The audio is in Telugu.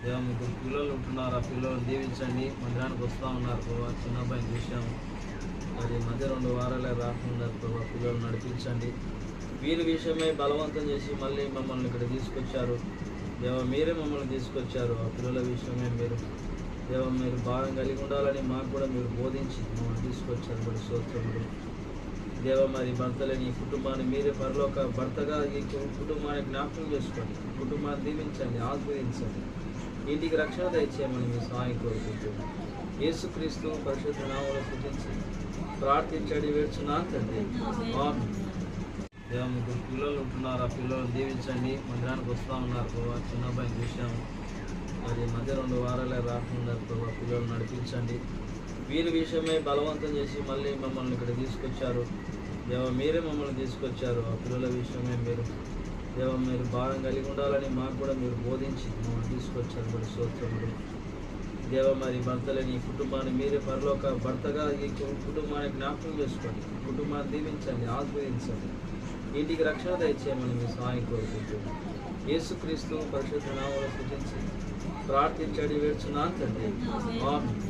దేవ మీకు పిల్లలు ఉంటున్నారు, ఆ పిల్లలను దీవించండి. మందిరానికి వస్తూ ఉన్నారు ప్రభావ. చిన్న అబ్బాయిని చూసాము, మరి మధ్య 2 వారాలే రాకుండా ప్రభావ. పిల్లలు నడిపించండి. వీరి విషయమై బలవంతం చేసి మళ్ళీ మమ్మల్ని ఇక్కడ తీసుకొచ్చారు దేవ. మీరే మమ్మల్ని తీసుకొచ్చారు. ఆ పిల్లల విషయమే మీరు భారం కలిగి ఉండాలని మాకు కూడా మీరు బోధించి మమ్మల్ని తీసుకొచ్చారు. మరి స్తోత్రములు దేవ. మరి భర్తలేని ఈ కుటుంబాన్ని మీరే పరలోక భర్తగా ఈ కుటుంబాన్ని జ్ఞాపకం చేసుకోండి. కుటుంబాన్ని దీవించండి, ఆశీర్వదించండి. ఇంటికి రక్షణ దయచేయమని మీ సహాయం కోరుకుంటున్నాం. యేసుక్రీస్తు పరిశుద్ధ నామములో స్తుతించి ప్రార్థించండి వేడుచున్నాను తండ్రి. ఆమేన్. దేవ మీకు పిల్లలు ఉంటున్నారు, ఆ పిల్లలను దీవించండి. మందిరానికి వస్తూ ఉన్నారు ప్రభావ. చిన్న అబ్బాయిని చూసాము, మరి మధ్య 2 వారాలే రాకుండా ప్రభావ. పిల్లలు నడిపించండి. వీరి విషయమై బలవంతం చేసి మళ్ళీ మమ్మల్ని ఇక్కడ తీసుకొచ్చారు దేవ. మీరే మమ్మల్ని తీసుకొచ్చారు. ఆ పిల్లల విషయమే మీరు భారం కలిగి ఉండాలని మాకు కూడా మీరు బోధించి మమ్మల్ని తీసుకొచ్చారు. మరి స్తోత్రములు దేవ. మరి భర్తలేని ఈ కుటుంబాన్ని మీరే పరలోక భర్తగా ఈ కుటుంబాన్ని జ్ఞాపకం చేసుకోండి. కుటుంబాన్ని దీవించండి, ఆశీర్వదించండి. ఇంటికి రక్షణ దయచేయమని మీ సహాయం కోరుకుంటున్నాం. యేసుక్రీస్తు పరిశుద్ధ నామములో స్తుతించి ప్రార్థించండి వేడుచున్నాను తండ్రి. ఆమేన్.